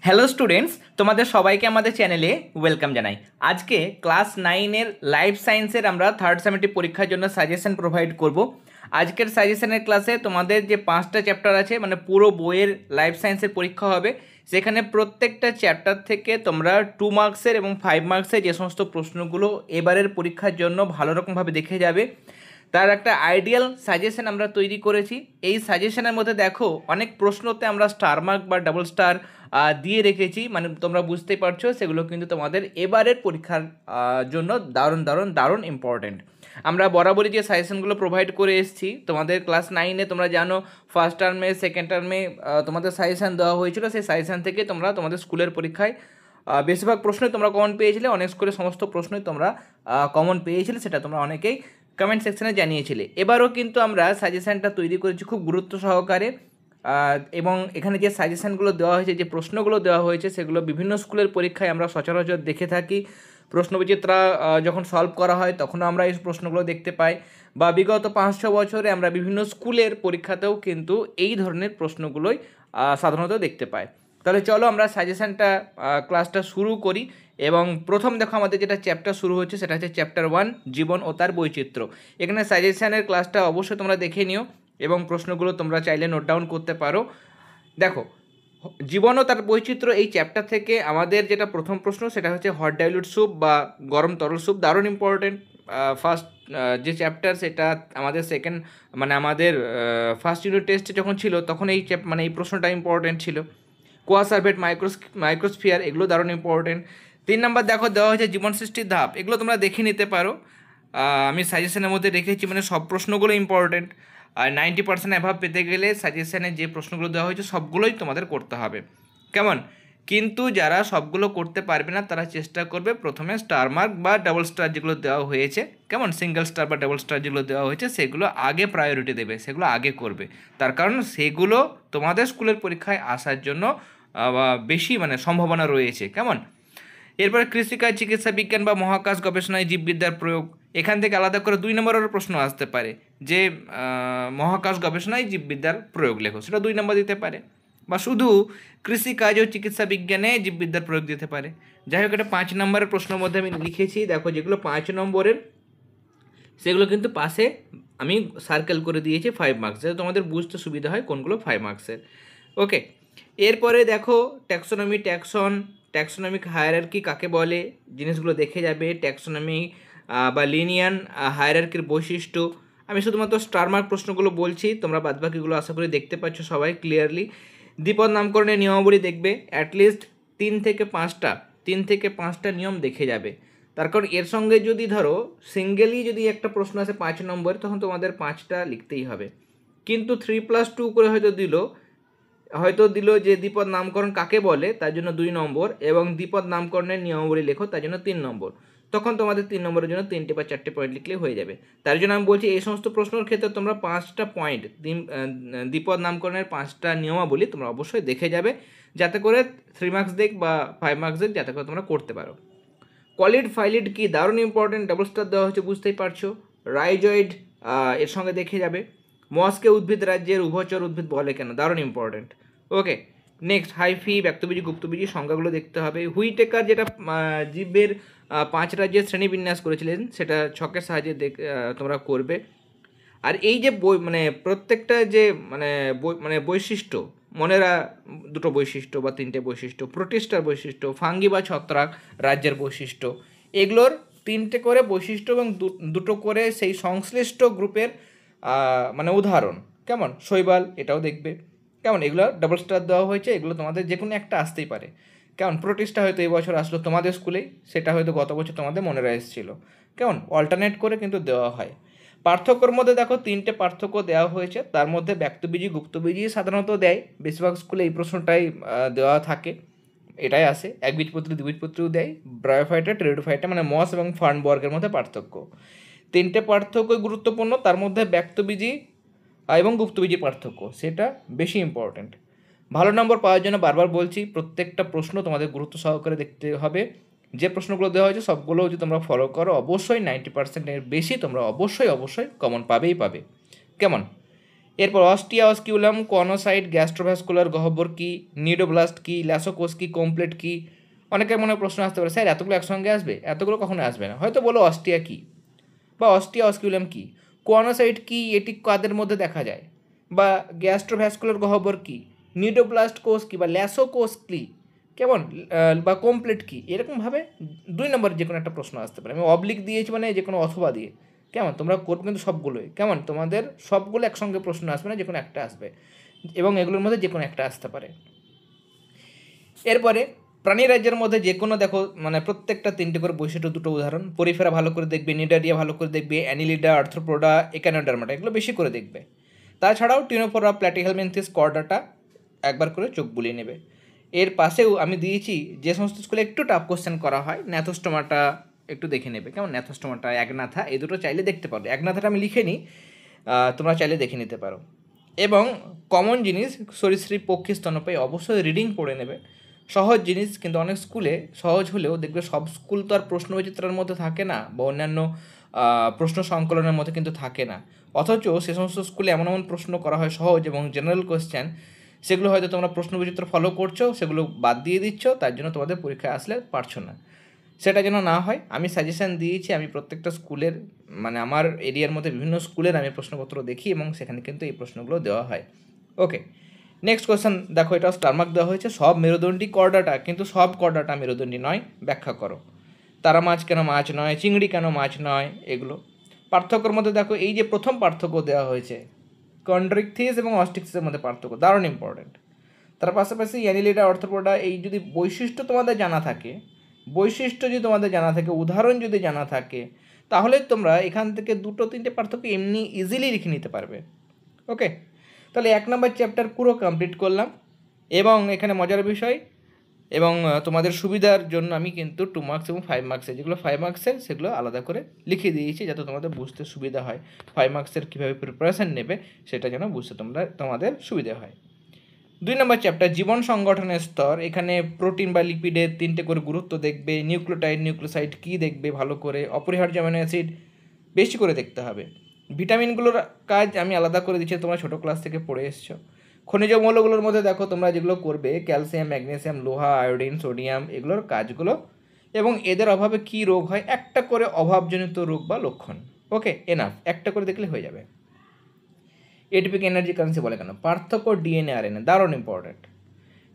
Hello students, তোমাদের সবাইকে আমাদের চ্যানেলে ওয়েলকাম জানাই। আজকে ক্লাস 9-এর লাইফ সায়েন্সের আমরা থার্ড সেমেস্টার পরীক্ষার জন্য সাজেশন প্রোভাইড করব। আজকের সাজেশনের ক্লাসে তোমাদের যে 5টা চ্যাপ্টার আছে, মানে পুরো বইয়ের লাইফ সায়েন্সের পরীক্ষা হবে। সেখানে প্রত্যেকটা চ্যাপ্টার থেকে তোমরা 2 মার্কসের এবং 5 মার্কসের যে সমস্ত প্রশ্নগুলো এবারের পরীক্ষার জন্য ভালো রকমভাবে দেখে যাবে, তার একটা আইডিয়াল সাজেশন আমরা তৈরি করেছি। এই সাজেশনের মধ্যে দেখো অনেক প্রশ্নতে আমরা স্টার মার্ক বা ডাবল স্টার দিয়ে রেখেছি, মানে তোমরা বুঝতেই পারছো সেগুলো কিন্তু তোমাদের এবারের পরীক্ষার জন্য দারুণ দারুণ দারুণ ইম্পর্টেন্ট। আমরা বরাবরই যে সাজেশনগুলো প্রোভাইড করে এসেছি, তোমাদের ক্লাস 9-এ তোমরা জানো ফার্স্ট টার্মে সেকেন্ড টার্মে তোমাদের সাজেশন দেওয়া হয়েছিল। সেই সাজেশন থেকে তোমরা তোমাদের স্কুলের পরীক্ষায় বেশিরভাগ প্রশ্নই তোমরা কমন পেয়েছিলে, অনেক স্কুলের সমস্ত প্রশ্নই তোমরা কমন পেয়েছিলে, সেটা তোমরা অনেকেই কমেন্ট সেকশনে জানিয়েছিলে। এবারও কিন্তু আমরা সাজেশনটা তৈরি করেছি খুব গুরুত্ব সহকারে, এবং এখানে যে সাজেশনগুলো দেওয়া হয়েছে, যে প্রশ্নগুলো দেওয়া হয়েছে, সেগুলো বিভিন্ন স্কুলের পরীক্ষায় আমরা সচরাচর দেখে থাকি। প্রশ্নবিচিত্রা যখন সলভ করা হয় তখনও আমরা এই প্রশ্নগুলো দেখতে পাই, বা বিগত 5-6 বছরে আমরা বিভিন্ন স্কুলের পরীক্ষাতেও কিন্তু এই ধরনের প্রশ্নগুলোই সাধারণত দেখতে পাই। তাহলে চলো আমরা সাজেশনটা ক্লাসটা শুরু করি। এবং প্রথম দেখো আমাদের যেটা চ্যাপ্টার শুরু হচ্ছে সেটা হচ্ছে চ্যাপ্টার 1, জীবন ও তার বৈচিত্র্য। এখানে সাজেশনের ক্লাসটা অবশ্যই তোমরা দেখে নিও এবং প্রশ্নগুলো তোমরা চাইলে নোট ডাউন করতে পারো। দেখো, জীবন ও তার বৈচিত্র্য এই চ্যাপ্টার থেকে আমাদের যেটা প্রথম প্রশ্ন সেটা হচ্ছে হট ডাইলুট স্যুপ বা গরম তরল স্যুপ, দারুণ ইম্পর্টেন্ট। ফার্স্ট যে চ্যাপ্টার সেটা আমাদের সেকেন্ড, মানে আমাদের ফার্স্ট ইউনিট টেস্টে যখন ছিল তখন এই মানে এই প্রশ্নটা ইম্পর্টেন্ট ছিল। কোয়াসার্ভেট, মাইক্রোস্ফিয়ার, এগুলো দারুণ ইম্পর্টেন্ট। 3 নাম্বার দেখো দেওয়া হয়েছে জীবন সৃষ্টির ধাপ, এগুলো তোমরা দেখে নিতে পারো। আমি সাজেশনের মধ্যে রেখেছি, মানে সব প্রশ্নগুলো ইম্পর্টেন্ট। আর 90% অ্যাভাব পেতে গেলে সাজেশনে যে প্রশ্নগুলো দেওয়া হয়েছে সবগুলোই তোমাদের করতে হবে, কেমন? কিন্তু যারা সবগুলো করতে পারবে না তারা চেষ্টা করবে প্রথমে স্টার মার্ক বা ডাবল স্টার যেগুলো দেওয়া হয়েছে, কেমন, সিঙ্গেল স্টার বা ডাবল স্টার যেগুলো দেওয়া হয়েছে সেগুলো আগে প্রায়োরিটি দেবে, সেগুলো আগে করবে। তার কারণ সেগুলো তোমাদের স্কুলের পরীক্ষায় আসার জন্য বেশি মানে সম্ভাবনা রয়েছে, কেমন? এরপরে কৃষিকাজ, চিকিৎসা বিজ্ঞান বা মহাকাশ গবেষণায় জীববিদ্যার প্রয়োগ, এখান থেকে আলাদা করে 2 নম্বরের প্রশ্ন আসতে পারে যে মহাকাশ গবেষণায় জীববিদ্যার প্রয়োগ লেখো, সেটা 2 নম্বর দিতে পারে। বা শুধু কৃষিকাজ ও চিকিৎসা বিজ্ঞানে জীববিদ্যার প্রয়োগ দিতে পারে। যাই হোক, এটা 5 নম্বরের প্রশ্নের মধ্যে আমি লিখেছি। দেখো, যেগুলো 5 নম্বরের সেগুলো কিন্তু পাশে আমি সার্কেল করে দিয়েছি 5 মার্কস, যাতে তোমাদের বুঝতে সুবিধা হয় কোনগুলো 5 মার্কসের। ওকে, এরপরে দেখো ট্যাক্সোনমিক হায়ারার্কি কাকে বলে, জিনিসগুলো দেখে যাবে। ট্যাক্সোনমি বা লিনিয়ান হায়ারার্কির বৈশিষ্ট্য, আমি শুধুমাত্র স্টার মার্ক প্রশ্নগুলো বলছি, তোমরা বাদবাকিগুলো আশা করি দেখতে পাচ্ছ সবাই ক্লিয়ারলি। দ্বিপদ নামকরণের নিয়মাবলী দেখবে, অ্যাটলিস্ট 3 থেকে 5টা নিয়ম দেখে যাবে। তার কারণ এর সঙ্গে যদি ধরো সিঙ্গেলি যদি একটা প্রশ্ন আসে 5 নম্বর, তখন তোমাদের 5টা লিখতেই হবে। কিন্তু 3+2 করে হয়তো দিল যে দ্বিপদ নামকরণ কাকে বলে, তার জন্য 2 নম্বর, এবং দ্বিপদ নামকরণের নিয়মাবলী লেখো, তার জন্য 3 নম্বর। তখন তোমাদের 3 নম্বরের জন্য 3টে বা 4টে পয়েন্ট লিখলে হয়ে যাবে। তার জন্য আমি বলছি এই সমস্ত প্রশ্নের ক্ষেত্রে তোমরা 5টা পয়েন্ট, দ্বিপদ নামকরণের 5টা নিয়মাবলী তোমরা অবশ্যই দেখে যাবে, যাতে করে 3 মার্কস দেখ বা 5 মার্কস দেখ, যাতে করে তোমরা করতে পারো। কলিড ফাইলিড কি, দারুণ ইম্পর্টেন্ট, ডাবল স্টার দেওয়া হচ্ছে বুঝতেই পারছো। রাইজয়েড এর সঙ্গে দেখে যাবে। মস্কে উদ্ভিদ রাজ্যের উভচর উদ্ভিদ বলে কেন, দারুণ ইম্পর্টেন্ট। ওকে, নেক্সট হাইফি, ব্যক্তবীজি, গুপ্তবীজি সংজ্ঞাগুলো দেখতে হবে। হুইটেকার যেটা জীবের 5 রাজ্যের শ্রেণীবিন্যাস করেছিলেন, সেটা ছকের সাহায্যে তোমরা করবে। আর এই যে মানে প্রত্যেকটা যে মানে বৈশিষ্ট্য, মনেরা 2টো বৈশিষ্ট্য বা 3টে বৈশিষ্ট্য, প্রোটিস্টার বৈশিষ্ট্য, ফাঙ্গি বা ছত্রাক রাজ্যের বৈশিষ্ট্য, এগুলোর 3টে করে বৈশিষ্ট্য এবং 2টো করে সেই সংশ্লিষ্ট গ্রুপের মানে উদাহরণ, কেমন? শৈবাল, এটাও দেখবে, কেমন? এগুলো ডাবল স্টার দেওয়া হয়েছে, এগুলো তোমাদের যে কোনো একটা আসতেই পারে, কেমন? প্রোটিস্টা হয়তো এই বছর আসলো তোমাদের স্কুলেই, সেটা হয়তো গত বছর তোমাদের মনে এসেছিল, কেমন? অল্টারনেট করে কিন্তু দেওয়া হয়। পার্থক্যর মধ্যে দেখো 3টে পার্থক্য দেওয়া হয়েছে, তার মধ্যে ব্যক্তবীজি, গুপ্তবীজি সাধারণত দেয়, বেশিরভাগ স্কুলে এই প্রশ্নটাই দেওয়া থাকে, এটাই আসে। একবীজপত্রী, দ্বিবীজপত্রীও দেয়। ব্রায়োফাইটা, টেরিডোফাইটা, মানে মস এবং ফার্ন বর্গের মধ্যে পার্থক্য। 3টে পার্থক্যই গুরুত্বপূর্ণ, তার মধ্যে ব্যক্তবীজি এবং গুপ্তবীজি পার্থক্য সেটা বেশি ইম্পর্ট্যান্ট। ভালো নম্বর পাওয়ার জন্য বারবার বলছি, প্রত্যেকটা প্রশ্ন তোমাদের গুরুত্ব সহকারে দেখতে হবে। যে প্রশ্নগুলো দেওয়া হয়েছে সবগুলো যদি তোমরা ফলো করো, অবশ্যই 90%-এর বেশি তোমরা অবশ্যই কমন পাবে, কেমন? এরপর অস্টিয়া অস্কিউলাম, কনোসাইট, গ্যাস্ট্রোভ্যাসকুলার গহ্বর কি, নিডোব্লাস্ট কি, ল্যাসোকোষ কি, কমপ্লেট কি। অনেকের মনে প্রশ্ন আসতে পারে, স্যার এতগুলো একসঙ্গে আসবে? এতগুলো কখনো আসবে না। হয়তো বলো অস্টিয়া কি বা অস্টিয়া অস্কিউলাম কি, কোয়ানোসাইট কি, এটি কাদের মধ্যে দেখা যায়, বা গ্যাস্ট্রোভ্যাসকুলার গহ্বর কি, নিডোপ্লাস্ট কোষ কি, বা ল্যাসোকোষ কি, কেমন, বা কমপ্লেট কি, এরকমভাবে 2 নম্বর যে কোনো একটা প্রশ্ন আসতে পারে। আমি অবলিক দিয়েছি মানে যে কোনো অথবা দিয়ে, কেমন, তোমরা করবে কিন্তু সবগুলোই, কেমন, তোমাদের সবগুলো একসঙ্গে প্রশ্ন আসবে না, যে কোনো একটা আসবে, এবং এগুলোর মধ্যে যে কোনো একটা আসতে পারে। এরপরে প্রাণী রাজ্যের মধ্যে যে কোনো দেখো, মানে প্রত্যেকটা 3টে করে বৈশিষ্ট্য, 2টো উদাহরণ। পরিফেরা ভালো করে দেখবে, নিডারিয়া ভালো করে দেখবে, অ্যানিলিডা, আর্থ্রোপোডা, একানোডার্মাটা, এগুলো বেশি করে দেখবে। তাছাড়াও টিনোফোরা, প্ল্যাটিহেলমিনথিস, কর্ডাটা একবার করে চোখ বুলিয়ে নেবে। এর পাশেও আমি দিয়েছি যে সমস্ত স্কুলে একটু টাফ কোশ্চেন করা হয়, ন্যাথোস্টোমাটা একটু দেখে নেবে, কেমন, ন্যাথোস্টোমাটা, একনাথা, এই দুটো চাইলে দেখতে পারো। একনাথাটা আমি লিখে নিই, তোমরা চাইলে দেখে নিতে পারো। এবং কমন জিনিস সরীসৃপ, পক্ষী, স্তন্যপায়ী, অবশ্যই রিডিং পড়ে নেবে। সহজ জিনিস, কিন্তু অনেক স্কুলে সহজ হলেও দেখবে সব স্কুল তো আর প্রশ্নবিচিত্রার মধ্যে থাকে না, বা অন্যান্য প্রশ্ন সংকলনের মধ্যে কিন্তু থাকে না। অথচ সে সমস্ত স্কুলে এমন এমন প্রশ্ন করা হয় সহজ এবং জেনারেল কোয়েশ্চেন, সেগুলো হয়তো তোমরা প্রশ্নবিচিত্র ফলো করছো, সেগুলো বাদ দিয়ে দিচ্ছ, তার জন্য তোমাদের পরীক্ষায় আসলে পারছো না। সেটা যেন না হয়, আমি সাজেশান দিয়েছি। আমি প্রত্যেকটা স্কুলের, মানে আমার এরিয়ার মধ্যে বিভিন্ন স্কুলের আমি প্রশ্নপত্র দেখি, এবং সেখানে কিন্তু এই প্রশ্নগুলো দেওয়া হয়। ওকে, নেক্সট কোয়েশ্চেন দেখো, এটা স্টার মার্ক দেওয়া হয়েছে। সব মেরুদণ্ডী কর্ডাটা, কিন্তু সব কর্ডাটা মেরুদণ্ডী নয়, ব্যাখ্যা করো। তারা মাছ কেন মাছ নয়, চিংড়ি কেন মাছ নয়, এগুলো। পার্থক্যের মধ্যে দেখো, এই যে প্রথম পার্থক্য দেওয়া হয়েছে, কন্ড্রিকথিস এবং অস্টিকথিসের মধ্যে পার্থক্য দারুণ ইম্পর্টেন্ট। তার পাশাপাশি অ্যানিলিডা, অর্থোপোডা, এই যদি বৈশিষ্ট্য তোমাদের জানা থাকে, বৈশিষ্ট্য যদি তোমাদের জানা থাকে, উদাহরণ যদি জানা থাকে, তাহলে তোমরা এখান থেকে 2-3টে পার্থক্য এমনি ইজিলি লিখে নিতে পারবে। ওকে, তাহলে 1 নম্বর চ্যাপ্টার পুরো কমপ্লিট করলাম। এবং এখানে মজার বিষয়, এবং তোমাদের সুবিধার জন্য আমি কিন্তু 2 মার্কস এবং 5 মার্কসের, যেগুলো 5 মার্কসের সেগুলো আলাদা করে লিখে দিয়েছি, যাতে তোমাদের বুঝতে সুবিধা হয়। 5 মার্কসের কীভাবে প্রিপারেশান নেবে সেটা যেন বুঝতে তোমাদের সুবিধা হয়। 2 নম্বর চ্যাপ্টার জীবন সংগঠনের স্তর। এখানে প্রোটিন বা লিপিডের 3টে করে গুরুত্ব দেখবে, নিউক্লিওটাইড, নিউক্লিওসাইড কী দেখবে ভালো করে, অপরিহার্য অ্যামিনো অ্যাসিড বেশি করে দেখতে হবে। ভিটামিনগুলোর কাজ আমি আলাদা করে দিচ্ছি, তোমরা ছোটো ক্লাস থেকে পড়ে এসছো। খনিজ মৌলগুলোর মধ্যে দেখো তোমরা যেগুলো করবে, ক্যালসিয়াম, ম্যাগনেসিয়াম, লোহা, আয়োডিন, সোডিয়াম, এগুলোর কাজগুলো, এবং এদের অভাবে কী রোগ হয়, একটা করে অভাবজনিত রোগ বা লক্ষণ। ওকে, এনাফ, একটা করে দেখলে হয়ে যাবে। এটিপিক এনার্জি কারেন্সি বলে কেন, পার্থক্য ডিএনএ আরএনএ, দারুণ ইম্পর্টেন্ট।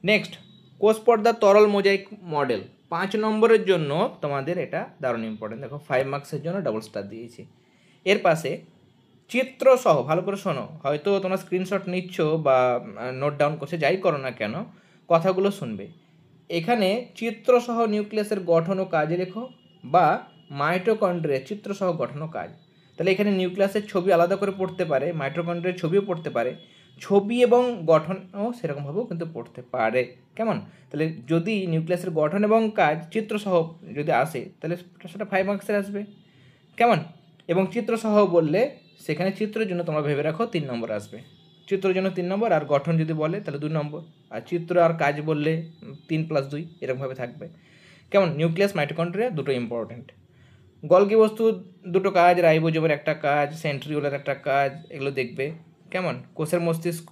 নেক্সট, কোষ পর্দা তরল মোজাইক মডেল, 5 নম্বরের জন্য তোমাদের এটা দারুণ ইম্পর্টেন্ট। দেখো 5 মার্কসের জন্য ডাবল স্টার দিয়েছি। এর পাশে চিত্র সহ, ভালো করে শোনো, হয়তো তোমরা স্ক্রিনশট নিচ্ছ বা নোট ডাউন করছে, যাই করো না কেন, কথাগুলো শুনবে। এখানে চিত্রসহ নিউক্লিয়াসের গঠন ও কাজ লেখো, বা মাইটোকন্ড্রিয়ার চিত্রসহ গঠন ও কাজ। তাহলে এখানে নিউক্লিয়াসের ছবি আলাদা করে পড়তে পারে, মাইটোকন্ড্রিয়ার ছবিও পড়তে পারে, ছবি এবং গঠনও সেরকমভাবেও কিন্তু পড়তে পারে। কেমন, তাহলে যদি নিউক্লিয়াসের গঠন এবং কাজ চিত্রসহ যদি আসে, তাহলে সেটা 5 মার্কসের আসবে। কেমন, এবং চিত্রসহ বললে সেখানে চিত্রের জন্য তোমরা ভেবে রাখো 3 নম্বর আসবে। চিত্রের জন্য 3 নম্বর, আর গঠন যদি বলে তাহলে 2 নম্বর, আর চিত্র আর কাজ বললে 3+2 এরকমভাবে থাকবে। কেমন, নিউক্লিয়াস, মাইটোকন্ড্রিয়া দুটো ইম্পর্টেন্ট। গলগি বস্তু দুটো কাজ, রাইবোজোমের একটা কাজ, সেন্ট্রিওলের একটা কাজ, এগুলো দেখবে। কেমন, কোষের মস্তিষ্ক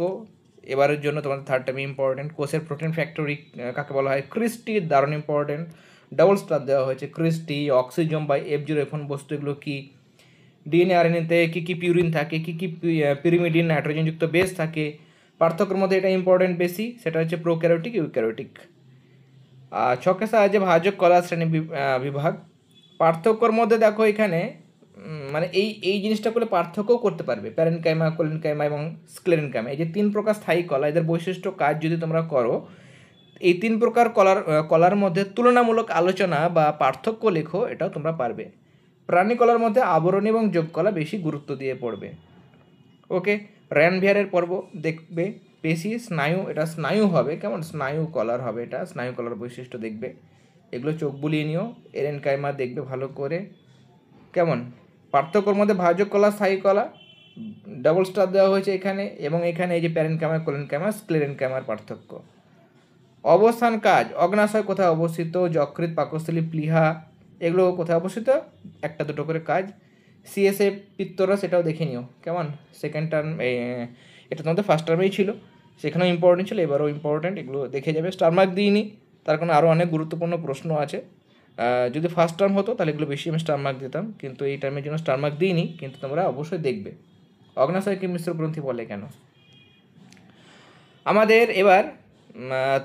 এবারের জন্য তোমাদের 3 টাইম ইম্পর্টেন্ট। কোষের প্রোটিন ফ্যাক্টরি কাকে বলা হয়, ক্রিস্টি, দারুণ ইম্পর্টেন্ট, ডাবল স্টার দেওয়া হয়েছে। ক্রিস্টি, অক্সিজম বা F0F1 বস্তু, এগুলো কি, ডিএনএ আরএনএতে কী কী পিউরিন থাকে, কী কী পিরিমিডিন, নাইট্রোজেনযুক্ত বেস থাকে। পার্থক্যের মধ্যে এটা ইম্পর্টেন্ট বেশি, সেটা হচ্ছে প্রোক্যারিওটিক, ইউক্যারিওটিক। ছকের সাহায্যে ভাজক কলা শ্রেণী বিভাগ। পার্থক্যর মধ্যে দেখো এখানে মানে এই জিনিসটা করলে পার্থক্যও করতে পারবে, প্যারেনকাইমা, কোলেনকাইমা এবং স্ক্লেরেনকাইমা, এই যে 3 প্রকার স্থায়ী কলা, এদের বৈশিষ্ট্য কাজ যদি তোমরা করো, এই 3 প্রকার কলার মধ্যে তুলনামূলক আলোচনা বা পার্থক্য লেখো, এটাও তোমরা পারবে। প্রাণী কলার মধ্যে আবরণী এবং যোগ কলা বেশি গুরুত্ব দিয়ে পড়বে। ওকে, র্যানভিয়ারের পর্ব দেখবে। পেশি, স্নায়ু, এটা স্নায়ু হবে, কেমন, স্নায়ু কলার হবে, এটা স্নায়ু কলার বৈশিষ্ট্য দেখবে, এগুলো চোখ বুলিয়ে নিও। এরেনকাইমা দেখবে ভালো করে। কেমন, পার্থক্যর মধ্যে ভাজক কলা, স্থায়ী কলা, ডাবল স্টার দেওয়া হয়েছে এখানে, এবং এখানে এই যে প্যারেনকাইমা, কোলেনকাইমা, স্ক্লেরেনকাইমার পার্থক্য। অবস্থান কাজ, অগ্নাশয় কোথায় অবস্থিত, যকৃৎ, পাকস্থলী, প্লীহা, এগুলো কোথায় অবস্থিত, 1-2 করে কাজ। সিএসএফ, পিত্তরস, এটাও দেখে নিও। কেমন, সেকেন্ড টার্ম এটা তোমাদের ফার্স্ট টার্মেই ছিল, সেখানেও ইম্পর্টেন্ট ছিল, এবারও ইম্পর্টেন্ট, এগুলো দেখে যাবে। স্টার মার্ক দিইনি, তার কারণে আরও অনেক গুরুত্বপূর্ণ প্রশ্ন আছে। যদি ফার্স্ট টার্ম হতো তাহলে এগুলো বেশি আমি স্টার মার্ক দিতাম, কিন্তু এই টার্মের জন্য স্টার মার্ক দিইনি, কিন্তু তোমরা অবশ্যই দেখবে। অগ্ন্যাশয়কে মিশ্র গ্রন্থি বলে কেন? আমাদের এবার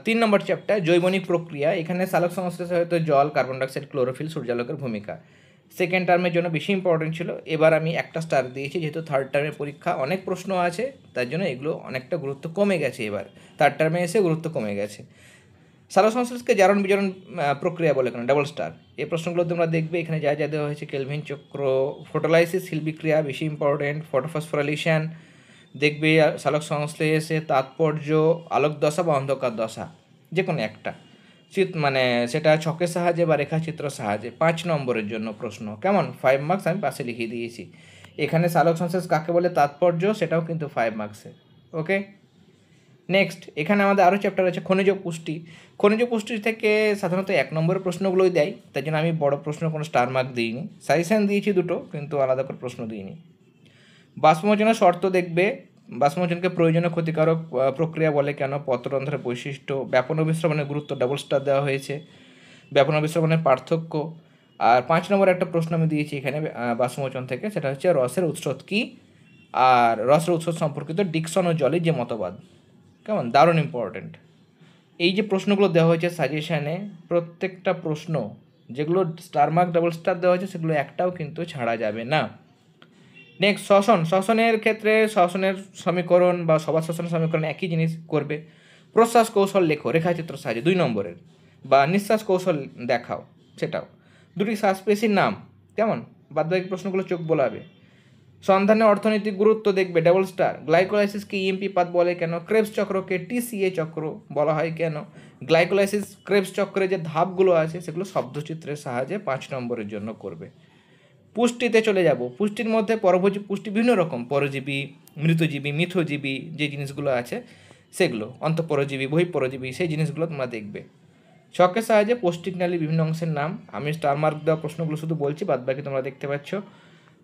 3 নম্বর চ্যাপ্টার জৈবনিক প্রক্রিয়া। এখানে সালোক সংশ্লেষে হয়তো জল, কার্বন ডাইঅক্সাইড, ক্লোরোফিল, সূর্যালোকের ভূমিকা সেকেন্ড টার্মের জন্য বেশি ইম্পর্টেন্ট ছিল। এবার আমি একটা স্টার দিয়েছি, যেহেতু থার্ড টার্মের পরীক্ষা অনেক প্রশ্ন আছে, তার জন্য এগুলো অনেকটা গুরুত্ব কমে গেছে, এবার থার্ড টার্মে এসে গুরুত্ব কমে গেছে। সালোক সংশ্লেষকে জারণ বিজারণ প্রক্রিয়া বলে কেন? Double star. এই প্রশ্নগুলো তোমরা দেখবে, এখানে যা যা দেওয়া হয়েছে, কেলভিন চক্র, ফটোলাইসিস, হিল বিক্রিয়া বেশি ইম্পর্টেন্ট, ফটোফসফোরাইলেশন দেখবে, সালোক সংশ্লেষে তাৎপর্য, আলোক দশা বা অন্ধকার দশা, যে কোনো একটা মানে সেটা ছকের সাহায্যে বা রেখাচিত্র সাহায্যে। 5 নম্বরের জন্য প্রশ্ন, কেমন? 5 মার্কস আমি পাশে লিখিয়ে দিয়েছি। এখানে সালোক সংশ্লেষ কাকে বলে, তাৎপর্য, সেটাও কিন্তু 5 মার্কসে। ওকে, নেক্সট এখানে আমাদের আরও চ্যাপ্টার আছে খনিজ পুষ্টি। খনিজ পুষ্টি থেকে সাধারণত 1 নম্বরের প্রশ্নগুলোই দেয়, তাই জন্য আমি বড় প্রশ্ন কোনো স্টার মার্ক দিইনি। সাজেশন দিয়েছি দুটো, কিন্তু আলাদা করে প্রশ্ন দিইনি। বাষ্পমোচনের শর্ত দেখবে, বাষ্পমোচনকে প্রয়োজনীয় ক্ষতিকারক প্রক্রিয়া বলে কেন? পত্ররন্ধ্রের বৈশিষ্ট্য, ব্যাপন অভিস্রবণের গুরুত্ব, ডাবল স্টার দেওয়া হয়েছে, ব্যাপন অভিস্রবণের পার্থক্য। আর 5 নম্বর একটা প্রশ্ন আমি দিয়েছি এখানে বাষ্পমোচন থেকে, সেটা হচ্ছে রসের উৎস কী, আর রসের উৎস সম্পর্কিত ডিকসন ও জলের যে মতবাদ। কেমন? দারুণ ইম্পর্টেন্ট। এই যে প্রশ্নগুলো দেওয়া হয়েছে সাজেশানে, প্রত্যেকটা প্রশ্ন যেগুলো স্টার মার্ক ডাবল স্টার দেওয়া হয়েছে, সেগুলো একটাও কিন্তু ছাড়া যাবে না। নেক্সট শ্বসনের ক্ষেত্রে শ্বসনের সমীকরণ বা সবার শ্বসনের সমীকরণ একই জিনিস করবে। প্রশ্বাস কৌশল লেখো রেখাচিত্র সাহায্যে 2 নম্বরের, বা নিঃশ্বাস কৌশল দেখাও, সেটাও। দুটি শ্বাসপেশির নাম, কেমন? বাদবাকি প্রশ্নগুলো চোখ বোলাবে। সন্ধানের অর্থনৈতিক গুরুত্ব দেখবে, ডাবল স্টার। গ্লাইকোলাইসিসকে ইএমপি পাত বলে কেন? ক্রেবস চক্রকে টিসিএ চক্র বলা হয় কেন? গ্লাইকোলাইসিস ক্রেবস চক্রে যে ধাপগুলো আছে, সেগুলো শব্দচিত্রের সাহায্যে 5 নম্বরের জন্য করবে। পুষ্টিতে চলে যাব। পুষ্টির মধ্যে পরভোজী পুষ্টি বিভিন্ন রকম, পরজীবী, মৃতজীবী, মিথজীবী যে জিনিসগুলো আছে সেগুলো, অন্তঃপরজীবী, বহিঃপরজীবী, সেই জিনিসগুলো তোমরা দেখবে। ছকের সাহায্যে পৌষ্টিক নালীর বিভিন্ন অংশের নাম, আমি স্টার মার্ক দেওয়া প্রশ্নগুলো শুধু বলছি, বাদবাকি তোমরা দেখতে পাচ্ছ।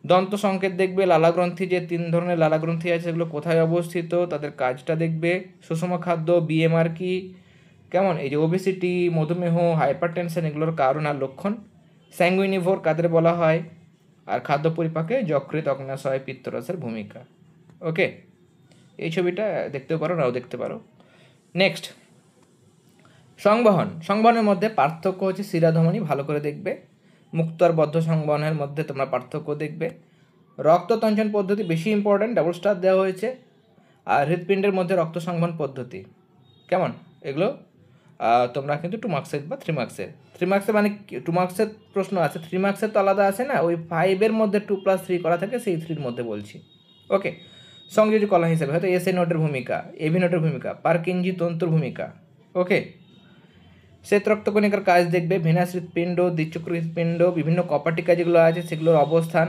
দন্ত সংকেত দেখবে, লালাগ্রন্থি, যে 3 ধরনের লালাগ্রন্থি আছে সেগুলো কোথায় অবস্থিত, তাদের কাজটা দেখবে। সুষম খাদ্য, বিএমআর কি, কেমন? এই যে ওবেসিটি, মধুমেহ, হাইপারটেনশন, এগুলোর কারণ আর লক্ষণ। স্যাঙ্গুইনিভোর কাদের বলা হয়? আর খাদ্য পরিপাকে যকৃৎ, অগ্ন্যাশয়, পিত্তরসের ভূমিকা। ওকে, এই ছবিটা দেখতেও পারো, নাও দেখতে পারো। নেক্সট সংবহনের মধ্যে পার্থক্য হচ্ছে শিরাধমনী, ভালো করে দেখবে। মুক্ত আর বদ্ধ সংবহনের মধ্যে তোমরা পার্থক্য দেখবে। রক্ততঞ্চন পদ্ধতি বেশি ইম্পর্ট্যান্ট, ডাবল স্টার দেওয়া হয়েছে। আর হৃৎপিণ্ডের মধ্যে রক্ত সংবহন পদ্ধতি, কেমন? এগুলো তোমরা কিন্তু 2 মার্কসের বা 3 মার্কসের, 3 মার্কসের মানে 2 মার্কসের প্রশ্ন আছে, 3 মার্কসের তো আলাদা আছে না, ওই 5-এর মধ্যে 2+3 করা থাকে, সেই 3-র মধ্যে বলছি। ওকে, সংযোজী কলা হিসেবে হয়তো এসএ নোটের ভূমিকা, এভি নোটের ভূমিকা, পার্কিনজি তন্তুর ভূমিকা। ওকে, শ্বেত রক্তকণিকার কাজ দেখবে, ভেনাস হৃৎপিণ্ড, দ্বিচক্র হৃৎপিণ্ড, বিভিন্ন কপাটিকা যেগুলো আছে সেগুলোর অবস্থান,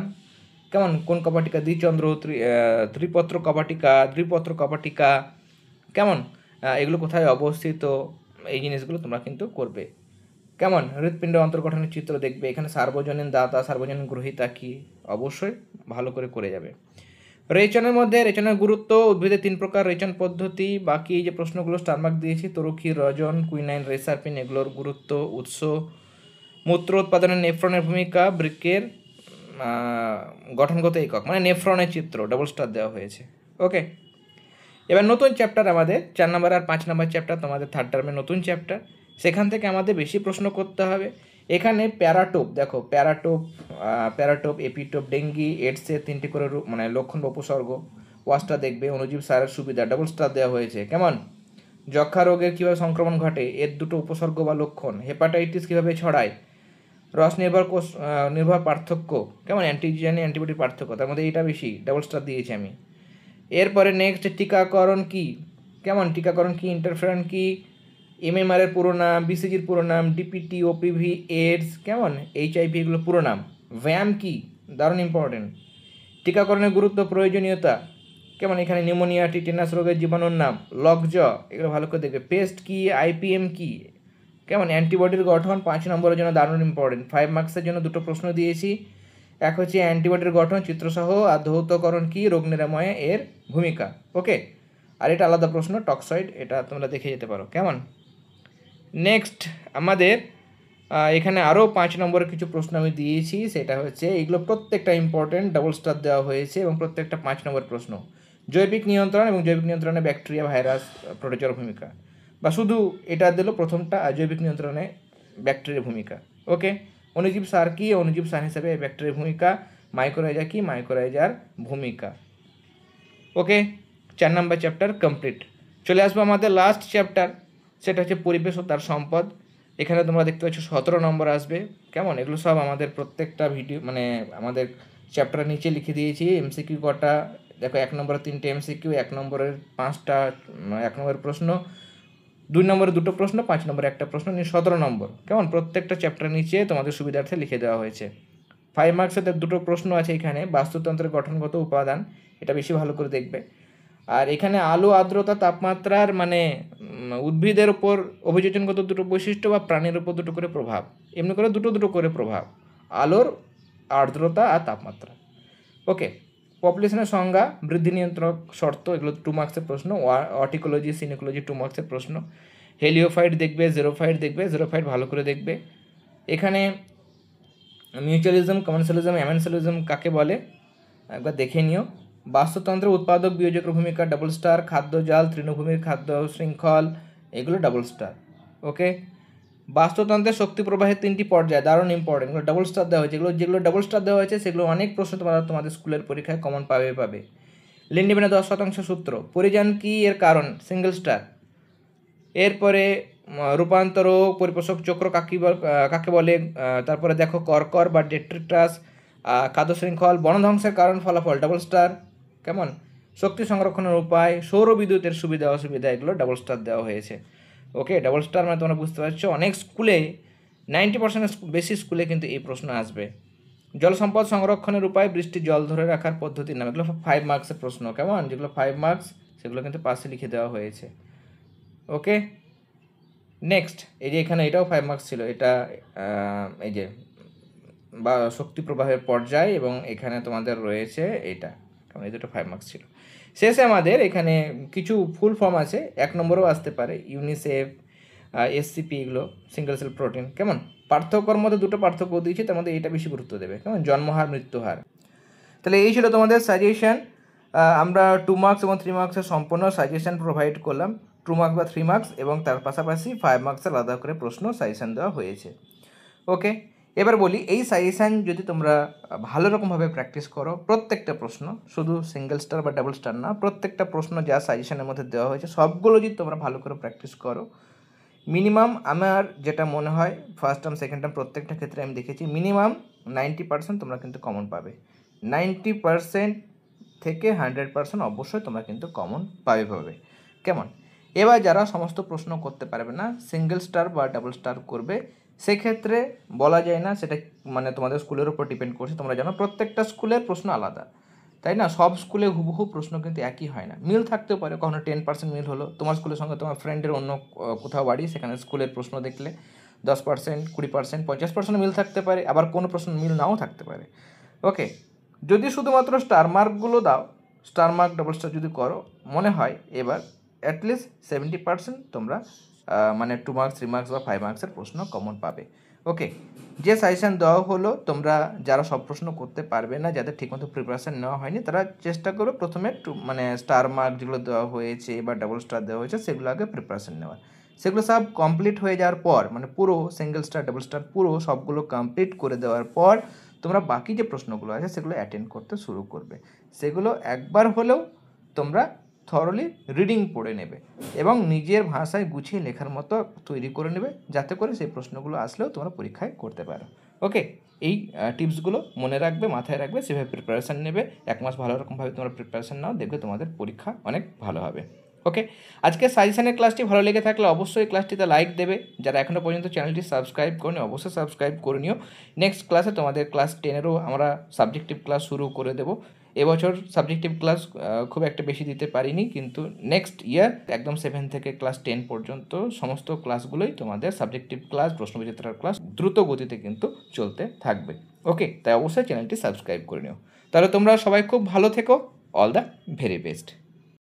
কেমন? কোন কপাটিকা, দ্বিচন্দ্র, ত্রিপত্র কপাটিকা, দ্বিপত্র কপাটিকা, কেমন? এগুলো কোথায় অবস্থিত, এই জিনিসগুলো তোমরা কিন্তু করবে। কেমন? হৃৎপিণ্ডের অন্তর্গঠনের চিত্র দেখবে, এখানে সার্বজনীন দাতা, সার্বজনীন গ্রহিতা কি, অবশ্যই ভালো করে যাবে। রেচনের মধ্যে রেচনের গুরুত্ব, উদ্ভিদের 3 প্রকার রেচন পদ্ধতি, বাকি এই যে প্রশ্নগুলো স্টার মার্ক দিয়েছি, তরুক্ষীর, রজন, কুইনাইন, রেসারপিন, এগুলোর গুরুত্ব, উৎস, মূত্র উৎপাদনের নেফ্রনের ভূমিকা, বৃক্কের গঠনগত একক, মানে নেফ্রনের চিত্র, ডাবল স্টার দেওয়া হয়েছে। ওকে, এবার নতুন চ্যাপ্টার আমাদের 4 নম্বর আর 5 নম্বর চ্যাপ্টার, তোমাদের থার্ড টার্মের নতুন চ্যাপ্টার, সেখান থেকে আমাদের বেশি প্রশ্ন করতে হবে। এখানে প্যারাটোপ দেখো, প্যারাটোপ, এপিটোপ, ডেঙ্গি, এডসের 3টি করে মানে লক্ষণ বা উপসর্গ, ওয়াশটা দেখবে। অণুজীব সারের সুবিধা, ডাবল স্টার দেওয়া হয়েছে, কেমন? যক্ষা রোগের কীভাবে সংক্রমণ ঘটে, এর 2টো উপসর্গ বা লক্ষণ। হেপাটাইটিস কীভাবে ছড়ায়, রস নির্ভর পার্থক্য, কেমন? অ্যান্টিজেন অ্যান্টিবডির পার্থক্য, তার মধ্যে এইটা বেশি, ডাবল স্টার দিয়েছি আমি। এরপরে নেক্সট টিকাকরণ কি, কেমন? টিকাকরণ কি, ইন্টারফেরন কি, এমএমআর এর পুরো নাম, বিসিজির পুরো নাম, ডিপিটি, ওপিভি, এইডস, কেমন? এইচআইভি, এগুলো পুরো নাম। ভ্যাম কি, দারুণ ইম্পর্টেন্ট। টিকাকরণের গুরুত্ব, প্রয়োজনীয়তা, কেমন? এখানে নিউমোনিয়া, টিটেনাস রোগের জীবাণুর নাম, লকজ, এগুলো ভালো করে দেখবে। পেস্ট কি, আইপিএম কি, কেমন? অ্যান্টিবডির গঠন 5 নম্বরের জন্য দারুণ ইম্পর্টেন্ট, 5 মার্কসের জন্য 2টো প্রশ্ন দিয়েছি। এক হচ্ছে অ্যান্টিবডির গঠন চিত্রসহ, আর ধৌতকরণ কি, রোগ নিরাময়ে এর ভূমিকা। ওকে, আর এটা আলাদা প্রশ্ন, টক্সয়েড, এটা তোমরা দেখে যেতে পারো। কেমন? নেক্সট আমাদের এখানে আরও 5 নম্বরের কিছু প্রশ্ন আমি দিয়েছি, সেটা হচ্ছে এগুলো প্রত্যেকটা ইম্পর্টেন্ট, ডাবল স্টার দেওয়া হয়েছে এবং প্রত্যেকটা 5 নম্বর প্রশ্ন। জৈবিক নিয়ন্ত্রণ এবং জৈবিক নিয়ন্ত্রণে ব্যাকটেরিয়া, ভাইরাস, প্রোটোজোয়ার ভূমিকা, বা শুধু এটা দিল প্রথমটা, জৈবিক নিয়ন্ত্রণে ব্যাকটেরিয়ার ভূমিকা। ওকে, অণুজীব সার কী? অণুজীব সার হিসেবে ব্যাকটেরিয়ার ভূমিকা। মাইক্রোরাইজা কী? মাইক্রোরাইজার ভূমিকা। ওকে, 4 নম্বর চ্যাপ্টার কমপ্লিট। চলে আসবো আমাদের লাস্ট চ্যাপ্টার, সেটা হচ্ছে পরিবেশ ও তার সম্পদ। এখানে তোমরা দেখতে পাচ্ছ 17 নম্বর আসবে। কেমন? এগুলো সব আমাদের প্রত্যেকটা ভিডিও মানে আমাদের চ্যাপ্টারের নিচে লিখে দিয়েছি। এমসিকিউ কটা দেখো, 1 নম্বরের 3টে এমসিকিউ, 1 নম্বরের 5টা 1 নম্বরের প্রশ্ন, 2 নম্বরে 2টো প্রশ্ন, 5 নম্বরে 1টা প্রশ্ন, নিয়ে 17 নম্বর। কেমন? প্রত্যেকটা চ্যাপ্টার নিচে তোমাদের সুবিধার্থে লিখে দেওয়া হয়েছে। 5 মার্কসের 2টো প্রশ্ন আছে এখানে, বাস্তুতন্ত্রের গঠনগত উপাদান, এটা বেশি ভালো করে দেখবে। আর এখানে আলো, আর্দ্রতা, তাপমাত্রার মানে উদ্ভিদের উপর অভিযোজনগত 2টো বৈশিষ্ট্য বা প্রাণীর উপর 2টো করে প্রভাব, এমনি করে 2টো করে প্রভাব, আলোর, আর্দ্রতা আর তাপমাত্রা। ওকে, পপুলেশনের সংজ্ঞা, বৃদ্ধি নিয়ন্ত্রক শর্ত, এগুলো 2 মার্কসের প্রশ্ন। অর্টিকোলজি, সিনিকোলজি 2 মার্কসের প্রশ্ন। হেলিওফাইট দেখবে, জেরোফাইট দেখবে, জেরোফাইট ভালো করে দেখবে। এখানে মিউচুয়ালিজম, কমার্শিয়ালিজম, অ্যামেনশিয়ালিজম কাকে বলে একবার দেখে নিও। বাস্তুতন্ত্রের উৎপাদক বিয়োজকের ভূমিকা, ডাবল স্টার। খাদ্য জাল, তৃণভূমির খাদ্য শৃঙ্খল, এগুলো ডাবল স্টার। ওকে, বাস্তুতন্ত্রের শক্তি প্রবাহের 3টি পর্যায়, দারুণ ইম্পর্টেন্ট, এগুলো ডাবল স্টার দেওয়া হয়েছে। যেগুলো ডাবল স্টার দেওয়া হয়েছে সেগুলো অনেক প্রশ্ন তোমাদের স্কুলের পরীক্ষায় কমন পাবে। লিন্ডেম্যানের 10% সূত্র, পরিযান কি এর কারণ, সিঙ্গেল স্টার। এরপরে রূপান্তর ও পরিপোষক চক্র কাকে বলে, তারপরে দেখো কর্কর বা ডেট্রিটাস, খাদ্য শৃঙ্খল, বনধ্বংসের কারণ, ফলাফল, ডাবল স্টার। কেমন? শক্তি সংরক্ষণের উপায়, সৌর বিদ্যুতের সুবিধা অসুবিধা, এগুলো ডাবল স্টার দেওয়া হয়েছে। ওকে, ডাবল স্টার মানে তোমরা বুঝতে পারছো অনেক স্কুলে 90% বেশি স্কুলে কিন্তু এই প্রশ্ন আসবে। জল সম্পদ সংরক্ষণের উপায়, বৃষ্টির জল ধরে রাখার পদ্ধতির নাম, এগুলো 5 মার্কসের প্রশ্ন। কেমন? যেগুলো 5 মার্কস সেগুলো কিন্তু পাশে লিখে দেওয়া হয়েছে। ওকে, নেক্সট এই যে এখানে এটাও 5 মার্কস ছিল, এটা এই যে বা শক্তি প্রবাহের পর্যায়, এবং এখানে তোমাদের রয়েছে এটা, কারণ এই দুটো 5 মার্কস ছিল। শেষে আমাদের এখানে কিছু ফুল ফর্ম আছে, 1 নম্বরও আসতে পারে, ইউনিসেফ, এসসিপি, এগুলো সিঙ্গেল সেল প্রোটিন। কেমন? পার্থক্যর মধ্যে 2টো পার্থক্য দিয়েছে, তার মধ্যে এটা বেশি গুরুত্ব দেবে। কেমন? জন্মহার, মৃত্যুহার। তাহলে এই ছিল তোমাদের সাজেশন। আমরা 2 মার্কস এবং 3 মার্কসের সম্পূর্ণ সাজেশন প্রোভাইড করলাম। 2 মার্কস বা 3 মার্কস এবং তার পাশাপাশি 5 মার্কসের আলাদা করে প্রশ্ন সাজেশন দেওয়া হয়েছে। ওকে, এবার বলি, এই সাজেশান যদি তোমরা ভালো রকমভাবে প্র্যাকটিস করো, প্রত্যেকটা প্রশ্ন, শুধু সিঙ্গেল স্টার বা ডাবল স্টার না, প্রত্যেকটা প্রশ্ন যা সাজেশনের মধ্যে দেওয়া হয়েছে সবগুলো যদি তোমরা ভালো করে প্র্যাকটিস করো, মিনিমাম আমার যেটা মনে হয় ফার্স্ট টার্ম সেকেন্ড টার্ম প্রত্যেকটা ক্ষেত্রে আমি দেখেছি মিনিমাম 90% তোমরা কিন্তু কমন পাবে। 90% থেকে 100% অবশ্যই তোমরা কিন্তু কমন পাবে। কেমন? এবার যারা সমস্ত প্রশ্ন করতে পারবে না, সিঙ্গেল স্টার বা ডাবল স্টার করবে, সেক্ষেত্রে বলা যায় না, সেটা মানে তোমাদের স্কুলের উপর ডিপেন্ড করছে। তোমরা জানো প্রত্যেকটা স্কুলের প্রশ্ন আলাদা, তাই না? সব স্কুলে হুবহু প্রশ্ন কিন্তু একই হয় না, মিল থাকতেও পারে, কখনো 10% মিল হলো, তোমার স্কুলের সঙ্গে তোমার ফ্রেন্ডের অন্য কোথাও বাড়ি, সেখানে স্কুলের প্রশ্ন দেখলে 10%, 20%, 50% মিল থাকতে পারে, আবার কোনো প্রশ্ন মিল নাও থাকতে পারে। ওকে, যদি শুধুমাত্র স্টার মার্কগুলো দাও, স্টার মার্ক ডাবল স্টার যদি করো, মনে হয় এবার অ্যাটলিস্ট 70% তোমরা মানে 2 মার্কস, 3 মার্কস বা 5 মার্কসের প্রশ্ন কমন পাবে। ওকে, যে সাজেশান দেওয়া হলো, তোমরা যারা সব প্রশ্ন করতে পারবে না, যাদের ঠিকমতো প্রিপারেশান নেওয়া হয়নি, তারা চেষ্টা করো প্রথমে মানে স্টার মার্ক যেগুলো দেওয়া হয়েছে বা ডাবল স্টার দেওয়া হয়েছে সেগুলো আগে প্রিপারেশান নেওয়া। সেগুলো সব কমপ্লিট হয়ে যাওয়ার পর, মানে পুরো সিঙ্গেল স্টার ডাবল স্টার পুরো সবগুলো কমপ্লিট করে দেওয়ার পর তোমরা বাকি যে প্রশ্নগুলো আছে সেগুলো অ্যাটেন্ড করতে শুরু করবে। সেগুলো একবার হলেও তোমরা থরলি রিডিং পড়ে নেবে এবং নিজের ভাষায় গুছিয়ে লেখার মতো তৈরি করে নেবে, যাতে করে সেই প্রশ্নগুলো আসলেও তোমরা পরীক্ষায় করতে পারো। ওকে, এই টিপসগুলো মনে রাখবে, মাথায় রাখবে, সেভাবে প্রিপারেশান নেবে। 1 মাস ভালো রকমভাবে তোমরা প্রিপারেশান নাও, দেখবে তোমাদের পরীক্ষা অনেক ভালো হবে। ওকে, আজকে সাজেশনের ক্লাসটি ভালো লেগে থাকলে অবশ্যই ক্লাসটিতে লাইক দেবে। যারা এখনও পর্যন্ত চ্যানেলটি সাবস্ক্রাইব করেনি অবশ্যই সাবস্ক্রাইব করে নিও। নেক্সট ক্লাসে তোমাদের ক্লাস 10-এরও আমরা সাবজেক্টিভ ক্লাস শুরু করে দেবো। এবছর সাবজেক্টিভ ক্লাস খুব একটা বেশি দিতে পারিনি, কিন্তু নেক্সট ইয়ার একদম 7 থেকে ক্লাস 10 পর্যন্ত সমস্ত ক্লাসগুলোই তোমাদের সাবজেক্টিভ ক্লাস, প্রশ্নবিচিত্রার ক্লাস দ্রুত গতিতে কিন্তু চলতে থাকবে। ওকে, তাই অবশ্যই চ্যানেলটি সাবস্ক্রাইব করে নিও। তাহলে তোমরা সবাই খুব ভালো থেকো। All the very best.